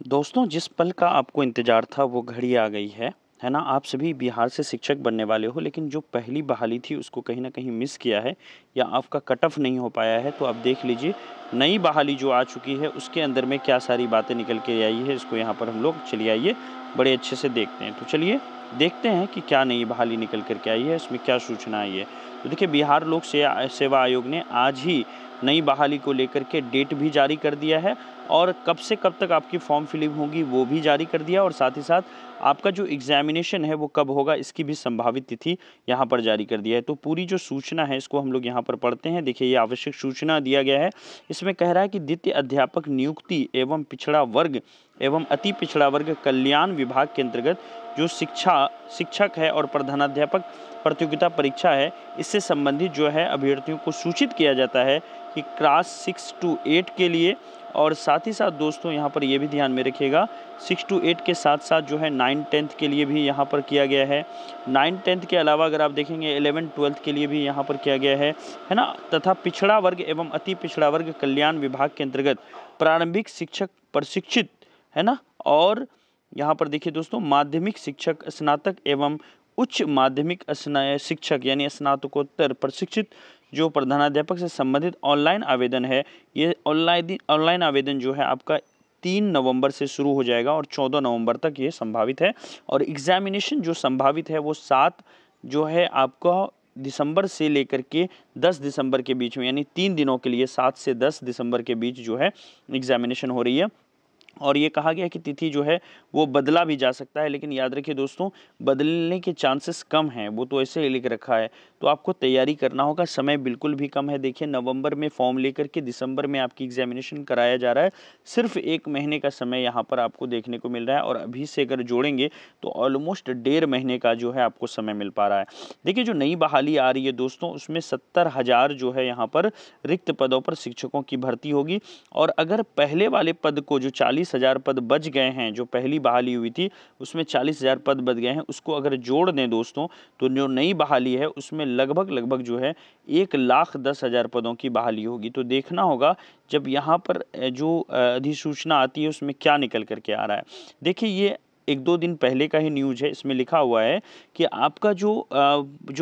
दोस्तों, जिस पल का आपको इंतज़ार था वो घड़ी आ गई है ना? आप सभी बिहार से शिक्षक बनने वाले हो, लेकिन जो पहली बहाली थी उसको कहीं न कहीं मिस किया है या आपका कट ऑफ नहीं हो पाया है, तो आप देख लीजिए नई बहाली जो आ चुकी है उसके अंदर में क्या सारी बातें निकल के आई है, इसको यहाँ पर हम लोग चलिए आइए बड़े अच्छे से देखते हैं। तो चलिए देखते हैं कि क्या नई बहाली निकल कर के आई है, इसमें क्या सूचना आई है। तो देखिए, बिहार लोक सेवा आयोग ने आज ही नई बहाली को लेकर के डेट भी जारी कर दिया है और कब से कब तक आपकी फॉर्म फिलिंग होगी वो भी जारी कर दिया और साथ ही साथ आपका जो एग्जामिनेशन है वो कब होगा इसकी भी संभावित तिथि यहाँ पर जारी कर दिया है। तो पूरी जो सूचना है इसको हम लोग यहाँ पर पढ़ते हैं। देखिए, ये आवश्यक सूचना दिया गया है। इसमें कह रहा है कि द्वितीय अध्यापक नियुक्ति एवं पिछड़ा वर्ग एवं अति पिछड़ा वर्ग कल्याण विभाग के अंतर्गत जो शिक्षक है और प्रधानाध्यापक प्रतियोगिता परीक्षा है, इससे संबंधित जो है अभ्यर्थियों को सूचित किया जाता है कि क्लास 6 to 8 के लिए। और साथ ही साथ दोस्तों यहाँ पर ये भी ध्यान में रखिएगा, 6 to 8 के साथ साथ जो है 9-10 के लिए भी यहाँ पर किया गया है। 9-10 के अलावा अगर आप देखेंगे 11-12 के लिए भी यहाँ पर किया गया है ना? तथा पिछड़ा वर्ग एवं अति पिछड़ा वर्ग कल्याण विभाग के अंतर्गत प्रारंभिक शिक्षक प्रशिक्षित, है ना? और यहाँ पर देखिए दोस्तों, माध्यमिक शिक्षक, स्नातक एवं उच्च माध्यमिक शिक्षक यानी स्नातकोत्तर प्रशिक्षित जो प्रधानाध्यापक से संबंधित ऑनलाइन आवेदन है, ये ऑनलाइन आवेदन जो है आपका 3 नवंबर से शुरू हो जाएगा और 14 नवंबर तक ये संभावित है। और एग्जामिनेशन जो संभावित है वो 7 जो है आपका दिसंबर से लेकर के 10 दिसंबर के बीच में, यानी 3 दिनों के लिए 7 से 10 दिसंबर के बीच जो है एग्जामिनेशन हो रही है। और ये कहा गया कि तिथि जो है वो बदला भी जा सकता है, लेकिन याद रखिए दोस्तों, बदलने के चांसेस कम हैं, वो तो ऐसे ही लिख रखा है। तो आपको तैयारी करना होगा, समय बिल्कुल भी कम है। देखिए, नवंबर में फॉर्म लेकर के दिसंबर में आपकी एग्जामिनेशन कराया जा रहा है। सिर्फ 1 महीने का समय यहाँ पर आपको देखने को मिल रहा है और अभी से अगर जोड़ेंगे तो ऑलमोस्ट 1.5 महीने का जो है आपको समय मिल पा रहा है। देखिए, जो नई बहाली आ रही है दोस्तों, उसमें 70,000 जो है यहाँ पर रिक्त पदों पर शिक्षकों की भर्ती होगी। और अगर पहले वाले पद को, जो 40,000 पद बच गए हैं, जो पहली बहाली हुई थी उसमें 40,000 पद बच गए हैं, उसको अगर जोड़ दें दोस्तों, तो जो नई बहाली है उसमें लगभग जो है 1,10,000 पदों की बहाली होगी। तो देखना होगा जब यहाँ पर जो अधिसूचना आती है उसमें क्या निकल करके आ रहा है। देखिए, ये 1-2 दिन पहले का ही न्यूज़ है। इसमें लिखा हुआ है कि आपका जो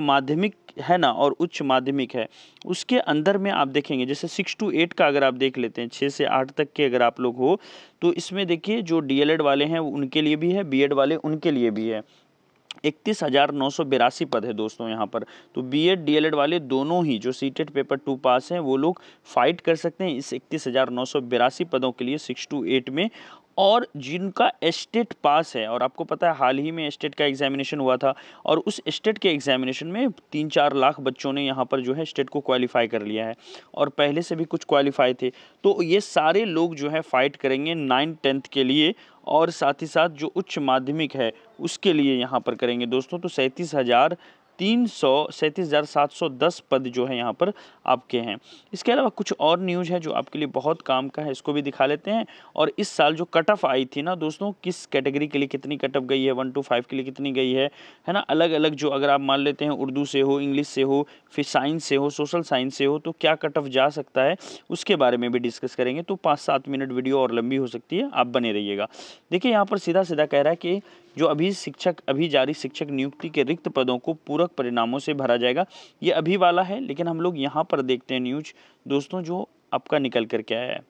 माध्यमिक है ना और उच्च माध्यमिक है, उसके अंदर में आप देखेंगे, जैसे 6 to 8 का अगर आप देख लेते हैं, 6 से 8 तक के अगर आप लोग हो, तो इसमें देखिए जो डीएलएड वाले हैं उनके लिए भी है, बीएड वाले उनके लिए भी है। 31,982 पद है दोस्तों यहाँ पर। तो बीएड डीएलएड वाले दोनों ही जो सीटेट पेपर 2 पास हैं वो लोग फाइट कर सकते हैं इस 31,982 पदों के लिए 6 to 8 में। और जिनका एस्टेट पास है, और आपको पता है हाल ही में एस्टेट का एग्जामिनेशन हुआ था और उस एस्टेट के एग्जामिनेशन में 3-4 लाख बच्चों ने यहाँ पर जो है एस्टेट को क्वालिफाई कर लिया है और पहले से भी कुछ क्वालिफाई थे। तो ये सारे लोग जो है फाइट करेंगे 9-10 के लिए और साथ ही साथ जो उच्च माध्यमिक है उसके लिए यहाँ पर करेंगे दोस्तों। तो 37,710 पद जो है यहाँ पर आपके हैं। इसके अलावा कुछ और न्यूज़ है जो आपके लिए बहुत काम का है, इसको भी दिखा लेते हैं। और इस साल जो कट ऑफ आई थी ना दोस्तों, किस कैटेगरी के लिए कितनी कट ऑफ गई है, 1 to 5 के लिए कितनी गई है ना? अलग अलग जो अगर आप मान लेते हैं उर्दू से हो, इंग्लिश से हो, फिर साइंस से हो, सोशल साइंस से हो, तो क्या कट ऑफ जा सकता है उसके बारे में भी डिस्कस करेंगे। तो 5-7 मिनट वीडियो और लंबी हो सकती है, आप बने रहिएगा। देखिए, यहाँ पर सीधा सीधा कह रहा है कि जो अभी जारी शिक्षक नियुक्ति के रिक्त पदों को पूरक परिणामों से भरा जाएगा। ये अभी वाला है, लेकिन हम लोग यहाँ पर देखते हैं न्यूज़ दोस्तों जो आपका निकल कर के आया है।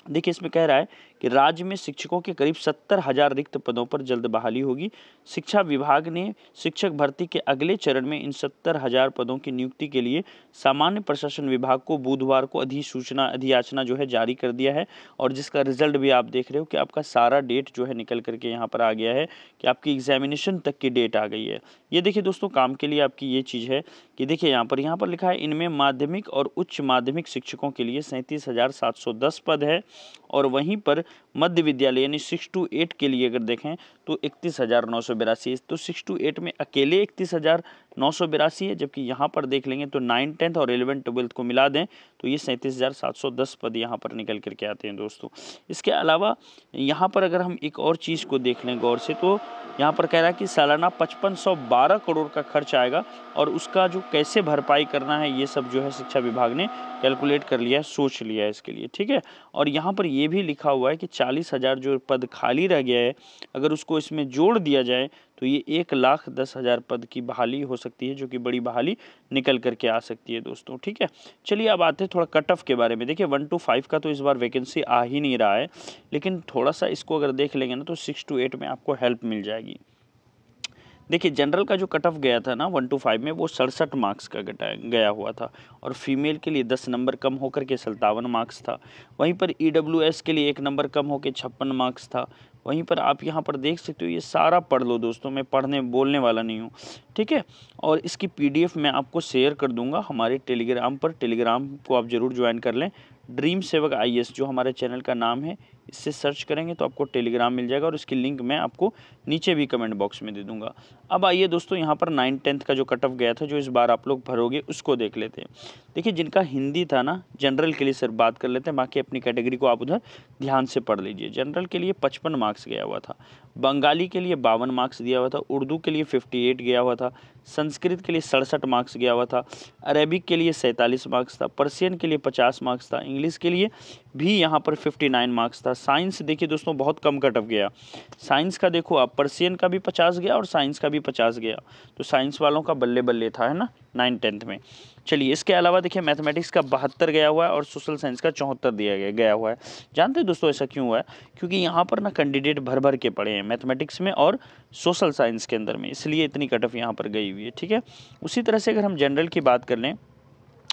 देखिए, इसमें कह रहा है कि राज्य में शिक्षकों के करीब 70,000 रिक्त पदों पर जल्द बहाली होगी। शिक्षा विभाग ने शिक्षक भर्ती के अगले चरण में इन 70,000 पदों की नियुक्ति के लिए सामान्य प्रशासन विभाग को बुधवार को अधियाचना जो है जारी कर दिया है। और जिसका रिजल्ट भी आप देख रहे हो कि आपका सारा डेट जो है निकल करके यहाँ पर आ गया है कि आपकी एग्जामिनेशन तक की डेट आ गई है। ये देखिए दोस्तों, काम के लिए आपकी ये चीज़ है कि देखिए यहाँ पर लिखा है, इनमें माध्यमिक और उच्च माध्यमिक शिक्षकों के लिए 37,710 पद है। और वहीं पर मध्य विद्यालय यानी 6 to 8 के लिए अगर देखें तो 31,982। तो 6 to 8 में अकेले 31,982 है, जबकि यहाँ पर देख लेंगे तो 9-10 और 11-12 को मिला दें तो ये 37,710 पद यहाँ पर निकल करके आते हैं दोस्तों। इसके अलावा यहाँ पर अगर हम एक और चीज़ को देख लें गौर से, तो यहाँ पर कह रहा है कि सालाना 5512 करोड़ का खर्च आएगा और उसका जो कैसे भरपाई करना है ये सब जो है शिक्षा विभाग ने कैलकुलेट कर लिया है, सोच लिया है इसके लिए, ठीक है। और यहाँ पर ये भी लिखा हुआ है कि 40,000 जो पद खाली रह गया है, अगर उसको इसमें जोड़ दिया जाए तो ये 1,10,000 पद की बहाली हो सकती है, जो कि बड़ी बहाली निकल करके आ सकती है दोस्तों, ठीक है। चलिए अब आते हैं थोड़ा कट ऑफ के बारे में। देखिए 1 to 5 का तो इस बार वैकेंसी आ ही नहीं रहा है, लेकिन थोड़ा सा इसको अगर देख लेंगे ना तो 6 to 8 में आपको हेल्प मिल जाएगी। देखिए जनरल का जो कट ऑफ गया था ना 1 to 5 में, वो 67 मार्क्स का गया हुआ था और फीमेल के लिए 10 नंबर कम होकर के 57 मार्क्स था। वहीं पर EWS के लिए 1 नंबर कम होकर 56 मार्क्स था। वहीं पर आप यहाँ पर देख सकते हो, ये सारा पढ़ लो दोस्तों, मैं पढ़ने बोलने वाला नहीं हूँ, ठीक है। और इसकी PDF मैं आपको शेयर कर दूंगा हमारे टेलीग्राम पर, टेलीग्राम को आप ज़रूर ज्वाइन कर लें। ड्रीम सेवक IAS जो हमारे चैनल का नाम है, इससे सर्च करेंगे तो आपको टेलीग्राम मिल जाएगा और इसकी लिंक मैं आपको नीचे भी कमेंट बॉक्स में दे दूंगा। अब आइए दोस्तों, यहाँ पर 9th-10th का जो कट ऑफ गया था, जो इस बार आप लोग भरोगे, उसको देख लेते हैं। देखिए जिनका हिंदी था ना, जनरल के लिए सिर्फ बात कर लेते हैं, बाकी अपनी कैटेगरी को आप उधर ध्यान से पढ़ लीजिए। जनरल के लिए 55 मार्क्स गया हुआ था, बंगाली के लिए 52 मार्क्स दिया हुआ था, उर्दू के लिए 58 गया हुआ था, संस्कृत के लिए 67 मार्क्स गया हुआ था, अरेबिक के लिए 47 मार्क्स था, पर्शियन के लिए 50 मार्क्स था, इंग्लिश के लिए भी यहाँ पर 59 मार्क्स था। साइंस देखिए दोस्तों बहुत कम कट ऑफ गया, साइंस का देखो आप, पर्शियन का भी 50 गया और साइंस का भी 50 गया, तो साइंस वालों का बल्ले बल्ले था, है ना, 9th-10th में। चलिए इसके अलावा देखिए मैथमेटिक्स का 72 गया हुआ है और सोशल साइंस का 74 गया हुआ है। जानते हैं दोस्तों ऐसा क्यों हुआ है? क्योंकि यहाँ पर ना कैंडिडेट भर भर के पड़े हैं मैथमेटिक्स में और सोशल साइंस के अंदर में, इसलिए इतनी कट ऑफ यहाँ पर गई हुई है, ठीक है। उसी तरह से अगर हम जनरल की बात कर लें,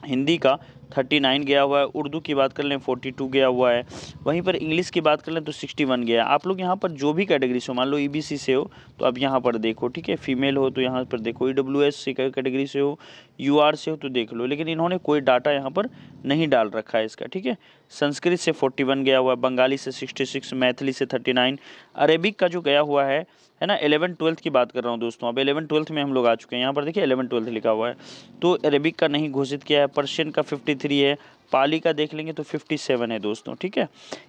हिंदी का 39 गया हुआ है, उर्दू की बात कर लें 42 गया हुआ है, वहीं पर इंग्लिश की बात कर लें तो 61 गया है। आप लोग यहाँ पर जो भी कैटेगरी से हो, मान लो EBC से हो तो आप यहाँ पर देखो, ठीक है, फीमेल हो तो यहाँ पर देखो, EWS से कैटेगरी से हो, UR से हो तो देख लो, लेकिन इन्होंने कोई डाटा यहाँ पर नहीं डाल रखा है इसका, ठीक है। संस्कृत से 41 गया हुआ है, बंगाली से 66, मैथिली से 39, अरेबिक का जो गया हुआ है ना, 11th-12th की बात कर रहा हूँ दोस्तों, अब 11th-12th में हम लोग आ चुके हैं। यहाँ पर देखिए 11th-12th लिखा हुआ है, तो अरेबिक का नहीं घोषित किया है, पर्शियन का 53 है, पाली का देख लेंगे तो 57 है दोस्तों, ठीक है।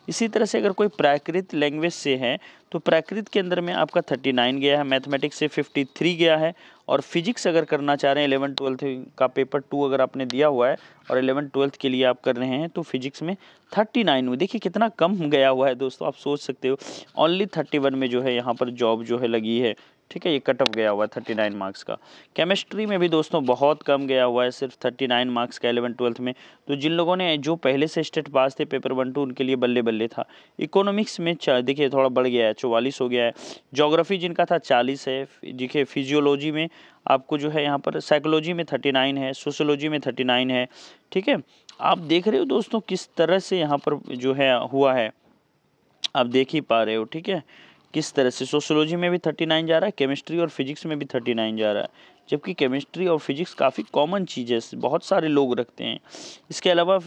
इसी तरह से अगर कोई प्राकृत लैंग्वेज से है तो प्राकृत के अंदर में आपका 39 गया है, मैथमेटिक्स से 53 गया है, और फिजिक्स अगर करना चाह रहे हैं 11th-12th का पेपर 2 अगर आपने दिया हुआ है और 11th-12th के लिए आप कर रहे हैं तो फिजिक्स में 39 में, देखिए कितना कम गया हुआ है दोस्तों, आप सोच सकते हो। ओनली 31 में जो है यहाँ पर जॉब जो है लगी है, ठीक है, ये कट ऑफ गया हुआ है 39 मार्क्स का। केमिस्ट्री में भी दोस्तों बहुत कम गया हुआ है, सिर्फ 39 मार्क्स का 11th-12th में, तो जिन लोगों ने जो पहले से स्टेट पास थे पेपर 1-2 उनके लिए बल्ले बल्ले था। इकोनॉमिक्स में देखिए थोड़ा बढ़ गया है, 44 हो गया है। ज्योग्राफी जिनका था 40 है। देखिए फिजियोलॉजी में आपको जो है यहाँ पर, साइकोलॉजी में 39 है, सोशियोलॉजी में 39 है, ठीक है। आप देख रहे हो दोस्तों किस तरह से यहाँ पर जो है हुआ है, आप देख ही पा रहे हो, ठीक है, किस तरह से सोशियोलॉजी में भी 39 जा रहा है, केमिस्ट्री और फिजिक्स में भी 39 जा रहा है, जबकि केमिस्ट्री और फिजिक्स काफ़ी कॉमन चीज़ है, बहुत सारे लोग रखते हैं। इसके अलावा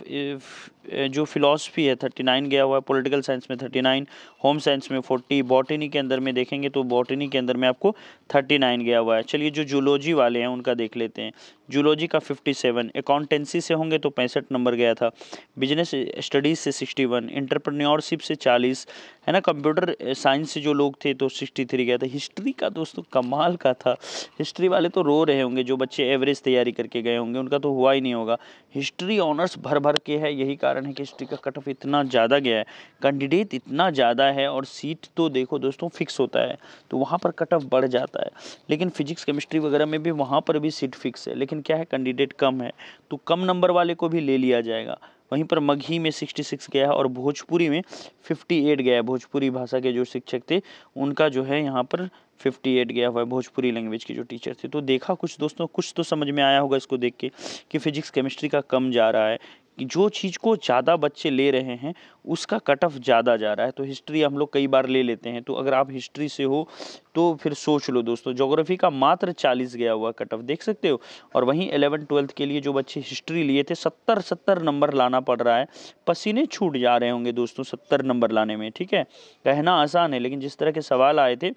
जो फिलॉसफी है 39 गया हुआ है, पॉलिटिकल साइंस में 39, होम साइंस में 40, बॉटनी के अंदर में देखेंगे तो बॉटनी के अंदर में आपको 39 गया हुआ है। चलिए जो जूलॉजी वाले हैं उनका देख लेते हैं, जूलॉजी का 57, अकाउंटेंसी से होंगे तो 65 नंबर गया था, बिजनेस स्टडीज़ से 61, एंटरप्रेन्योरशिप से 40, है ना, कंप्यूटर साइंस से जो लोग थे तो 63 गया था। हिस्ट्री का दोस्तों कमाल का था, हिस्ट्री वाले तो रो रहे होंगे, जो बच्चे एवरेज तैयारी करके गए होंगे उनका तो हुआ ही नहीं होगा। हिस्ट्री ऑनर्स भर भर के है, यही कारण है कि हिस्ट्री का कट ऑफ इतना ज़्यादा गया है, कैंडिडेट इतना ज़्यादा है, और सीट तो देखो दोस्तों फिक्स होता है तो वहाँ पर कट ऑफ बढ़ जाता है। लेकिन फिजिक्स केमिस्ट्री वगैरह में भी वहाँ पर भी सीट फिक्स है, लेकिन क्या है कैंडिडेट कम है तो कम नंबर वाले को भी ले लिया जाएगा। वहीं पर मगही में 66 गया है और भोजपुरी में 58 गया है। भोजपुरी भाषा के जो शिक्षक थे उनका जो है यहाँ पर 58 गया हुआ है, भोजपुरी लैंग्वेज के जो टीचर थे। तो देखा कुछ दोस्तों, कुछ तो समझ में आया होगा इसको देख के कि फिजिक्स केमिस्ट्री का कम जा रहा है, कि जो चीज़ को ज़्यादा बच्चे ले रहे हैं उसका कट ऑफ ज़्यादा जा रहा है। तो हिस्ट्री हम लोग कई बार ले लेते हैं, तो अगर आप हिस्ट्री से हो तो फिर सोच लो दोस्तों। ज्योग्राफी का मात्र 40 गया हुआ कट ऑफ, देख सकते हो। और वहीं 11th-12th के लिए जो बच्चे हिस्ट्री लिए थे 70 नंबर लाना पड़ रहा है, पसीने छूट जा रहे होंगे दोस्तों 70 नंबर लाने में, ठीक है। कहना आसान है लेकिन जिस तरह के सवाल आए थे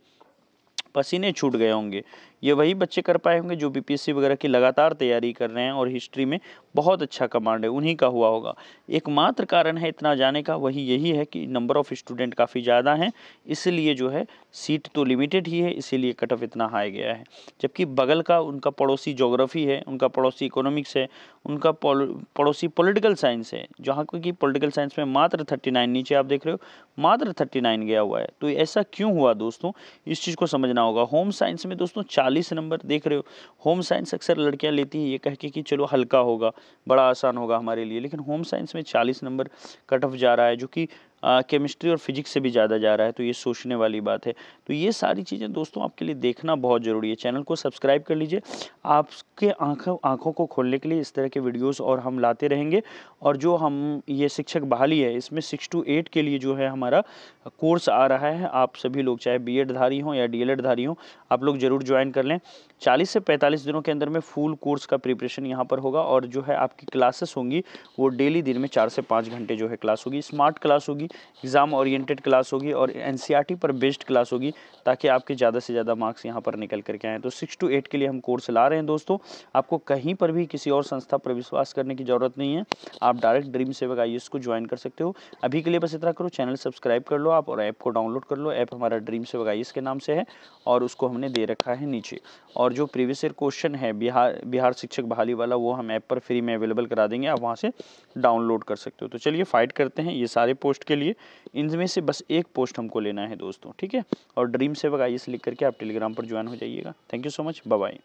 पसीने छूट गए होंगे, ये वही बच्चे कर पाए होंगे जो बीपीएससी वगैरह की लगातार तैयारी कर रहे हैं और हिस्ट्री में बहुत अच्छा कमांड है, उन्हीं का हुआ होगा। एकमात्र कारण है इतना जाने का वही यही है कि नंबर ऑफ स्टूडेंट काफ़ी ज़्यादा हैं, इसलिए जो है सीट तो लिमिटेड ही है, इसीलिए कट ऑफ इतना हाई गया है। जबकि बगल का उनका पड़ोसी ज्योग्राफी है, उनका पड़ोसी इकोनॉमिक्स है, उनका पड़ोसी पॉलिटिकल साइंस है, जहाँ की पॉलिटिकल साइंस में मात्र 39, नीचे आप देख रहे हो मात्र 39 गया हुआ है। तो ऐसा क्यों हुआ दोस्तों, इस चीज़ को समझना होगा। होम साइंस में दोस्तों 40 नंबर देख रहे हो, होम साइंस अक्सर लड़कियां लेती है ये कह के कि चलो हल्का होगा, बड़ा आसान होगा हमारे लिए, लेकिन होम साइंस में 40 नंबर कट ऑफ जा रहा है, जो कि केमिस्ट्री और फिजिक्स से भी ज़्यादा जा रहा है। तो ये सोचने वाली बात है। तो ये सारी चीज़ें दोस्तों आपके लिए देखना बहुत ज़रूरी है। चैनल को सब्सक्राइब कर लीजिए, आपके आँखों को खोलने के लिए इस तरह के वीडियोस और हम लाते रहेंगे। और जो हम ये शिक्षक बहाली है, इसमें 6 to 8 के लिए जो है हमारा कोर्स आ रहा है। आप सभी लोग चाहे बीएड धारी हों या डीएलएड धारी हों, आप लोग ज़रूर ज्वाइन कर लें। 40 से 45 दिनों के अंदर में फुल कोर्स का प्रिपरेशन यहाँ पर होगा और जो है आपकी क्लासेस होंगी वो डेली दिन में 4 से 5 घंटे जो है क्लास होगी। स्मार्ट क्लास होगी, एग्ज़ाम ओरिएंटेड क्लास होगी और एनसीईआरटी पर बेस्ड क्लास होगी, ताकि आपके ज़्यादा से ज़्यादा मार्क्स यहाँ पर निकल करके आएँ। तो 6 to 8 के लिए हम कोर्स ला रहे हैं दोस्तों। आपको कहीं पर भी किसी और संस्था पर विश्वास करने की ज़रूरत नहीं है, आप डायरेक्ट ड्रीम सेवक आईएएस को ज्वाइन कर सकते हो। अभी के लिए बस इतना करो, चैनल सब्सक्राइब कर लो आप और ऐप को डाउनलोड कर लो। ऐप हमारा ड्रीम सेवक आईएएस के नाम से है और उसको हमने दे रखा है नीचे। और जो प्रीवियस ईयर क्वेश्चन है बिहार शिक्षक बहाली वाला, वो हम ऐप पर फ्री में अवेलेबल करा देंगे, आप वहाँ से डाउनलोड कर सकते हो। तो चलिए फाइट करते हैं ये सारे पोस्ट के लिए, इनमें से बस एक पोस्ट हमको लेना है दोस्तों, ठीक है। और ड्रीम सेवक आईएएस लिख करके आप टेलीग्राम पर ज्वाइन हो जाइएगा। Thank you so much, bye bye.